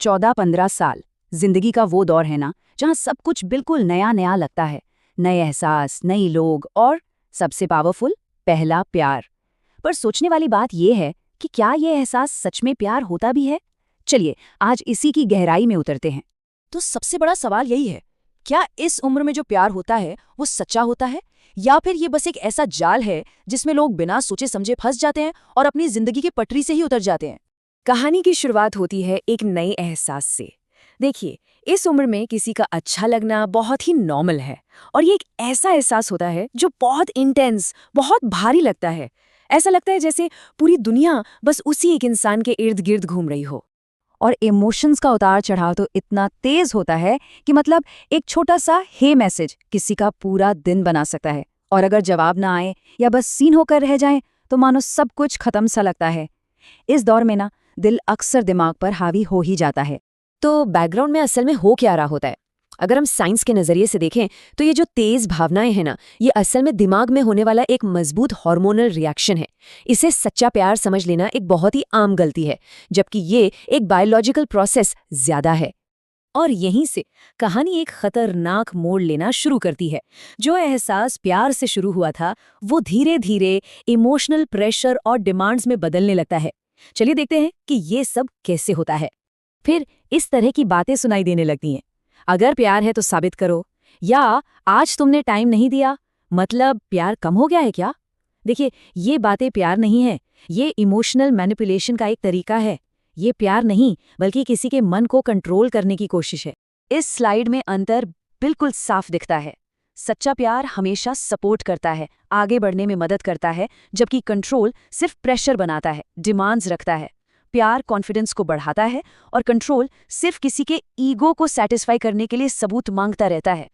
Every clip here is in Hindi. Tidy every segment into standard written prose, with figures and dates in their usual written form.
14-15 साल जिंदगी का वो दौर है ना जहां सब कुछ बिल्कुल नया नया लगता है। नए एहसास, नई लोग और सबसे पावरफुल, पहला प्यार। पर सोचने वाली बात यह है कि क्या ये एहसास सच में प्यार होता भी है? चलिए आज इसी की गहराई में उतरते हैं। तो सबसे बड़ा सवाल यही है, क्या इस उम्र में जो प्यार होता है वो सच्चा होता है, या फिर ये बस एक ऐसा जाल है जिसमें लोग बिना सोचे समझे फंस जाते हैं और अपनी जिंदगी की पटरी से ही उतर जाते हैं। कहानी की शुरुआत होती है एक नए एहसास से। देखिए, इस उम्र में किसी का अच्छा लगना बहुत ही नॉर्मल है, और ये एक ऐसा एहसास होता है जो बहुत इंटेंस, बहुत भारी लगता है। ऐसा लगता है जैसे पूरी दुनिया बस उसी एक इंसान के इर्द गिर्द घूम रही हो। और इमोशंस का उतार चढ़ाव तो इतना तेज होता है कि मतलब एक छोटा सा हे मैसेज किसी का पूरा दिन बना सकता है। और अगर जवाब ना आए या बस सीन होकर रह जाए तो मानो सब कुछ खत्म सा लगता है। इस दौर में ना दिल अक्सर दिमाग पर हावी हो ही जाता है। तो बैकग्राउंड में असल में हो क्या रहा होता है? अगर हम साइंस के नजरिए से देखें तो ये जो तेज भावनाएं हैं ना, ये असल में दिमाग में होने वाला एक मजबूत हार्मोनल रिएक्शन है। इसे सच्चा प्यार समझ लेना एक बहुत ही आम गलती है, जबकि ये एक बायोलॉजिकल प्रोसेस ज्यादा है। और यहीं से कहानी एक खतरनाक मोड़ लेना शुरू करती है। जो एहसास प्यार से शुरू हुआ था, वो धीरे धीरे इमोशनल प्रेशर और डिमांड्स में बदलने लगता है। चलिए देखते हैं कि ये सब कैसे होता है। फिर इस तरह की बातें सुनाई देने लगती हैं। अगर प्यार है तो साबित करो, या आज तुमने टाइम नहीं दिया मतलब प्यार कम हो गया है क्या? देखिए, ये बातें प्यार नहीं है, ये इमोशनल मैनिपुलेशन का एक तरीका है। ये प्यार नहीं, बल्कि किसी के मन को कंट्रोल करने की कोशिश है। इस स्लाइड में अंतर बिल्कुल साफ दिखता है। सच्चा प्यार हमेशा सपोर्ट करता है, आगे बढ़ने में मदद करता है, जबकि कंट्रोल सिर्फ प्रेशर बनाता है, डिमांड्स रखता है। प्यार कॉन्फिडेंस को बढ़ाता है और कंट्रोल सिर्फ किसी के ईगो को सैटिस्फाई करने के लिए सबूत मांगता रहता है।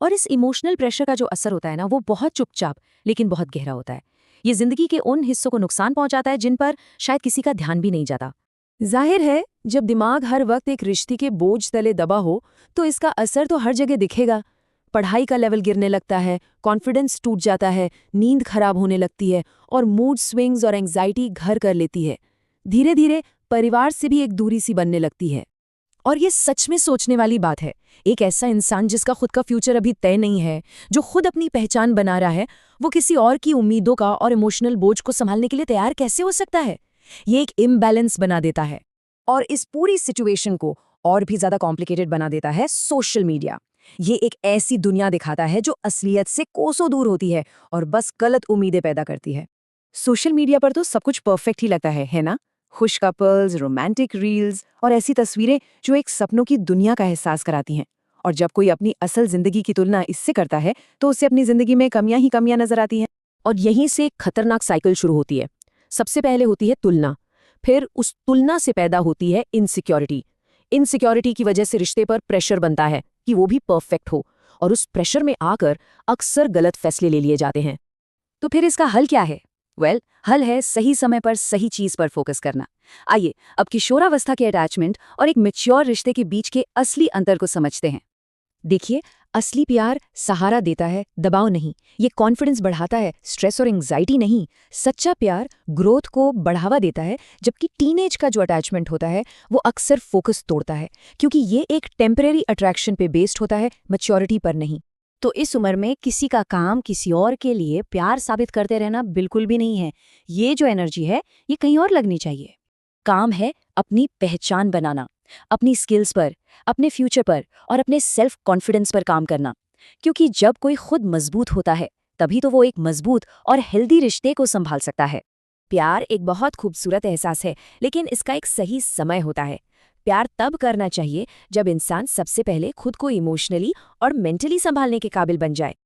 और इस इमोशनल प्रेशर का जो असर होता है ना, वो बहुत चुपचाप लेकिन बहुत गहरा होता है। ये जिंदगी के उन हिस्सों को नुकसान पहुंचाता है जिन पर शायद किसी का ध्यान भी नहीं जाता। जाहिर है, जब दिमाग हर वक्त एक रिश्ते के बोझ तले दबा हो तो इसका असर तो हर जगह दिखेगा। पढ़ाई का लेवल गिरने लगता है, कॉन्फिडेंस टूट जाता है, नींद खराब होने लगती है और मूड स्विंग्स और एंग्जाइटी घर कर लेती है। धीरे धीरे परिवार से भी एक दूरी सी बनने लगती है। और ये सच में सोचने वाली बात है। एक ऐसा इंसान जिसका खुद का फ्यूचर अभी तय नहीं है, जो खुद अपनी पहचान बना रहा है, वो किसी और की उम्मीदों का और इमोशनल बोझ को संभालने के लिए तैयार कैसे हो सकता है? ये एक इम्बैलेंस बना देता है। और इस पूरी सिचुएशन को और भी ज्यादा कॉम्प्लिकेटेड बना देता है सोशल मीडिया। ये एक ऐसी दुनिया दिखाता है जो असलियत से कोसों दूर होती है और बस गलत उम्मीदें पैदा करती है। सोशल मीडिया पर तो सब कुछ परफेक्ट ही लगता है ना? खुश कपल्स, रोमांटिक रील्स और ऐसी तस्वीरें जो एक सपनों की दुनिया का एहसास कराती हैं। और जब कोई अपनी असल जिंदगी की तुलना इससे करता है तो उसे अपनी जिंदगी में कमियां ही कमियां नजर आती हैं। और यहीं से एक खतरनाक साइकिल शुरू होती है। सबसे पहले होती है तुलना, फिर उस तुलना से पैदा होती है इनसिक्योरिटी। इनसिक्योरिटी की वजह से रिश्ते पर प्रेशर बनता है कि वो भी परफेक्ट हो, और उस प्रेशर में आकर अक्सर गलत फैसले ले लिए जाते हैं। तो फिर इसका हल क्या है? हल है सही समय पर सही चीज पर फोकस करना। आइए अब किशोरावस्था के अटैचमेंट और एक मैच्योर रिश्ते के बीच के असली अंतर को समझते हैं। देखिए, असली प्यार सहारा देता है, दबाव नहीं। ये कॉन्फिडेंस बढ़ाता है, स्ट्रेस और एंग्जाइटी नहीं। सच्चा प्यार ग्रोथ को बढ़ावा देता है, जबकि टीनेज का जो अटैचमेंट होता है वो अक्सर फोकस तोड़ता है, क्योंकि ये एक टेम्परेरी अट्रैक्शन पे बेस्ड होता है, मैच्योरिटी पर नहीं। तो इस उम्र में किसी का काम किसी और के लिए प्यार साबित करते रहना बिल्कुल भी नहीं है। ये जो एनर्जी है ये कहीं और लगनी चाहिए। काम है अपनी पहचान बनाना, अपनी स्किल्स पर, अपने फ्यूचर पर और अपने सेल्फ कॉन्फिडेंस पर काम करना। क्योंकि जब कोई खुद मजबूत होता है तभी तो वो एक मजबूत और हेल्दी रिश्ते को संभाल सकता है। प्यार एक बहुत खूबसूरत एहसास है, लेकिन इसका एक सही समय होता है। प्यार तब करना चाहिए जब इंसान सबसे पहले खुद को इमोशनली और मेंटली संभालने के काबिल बन जाए।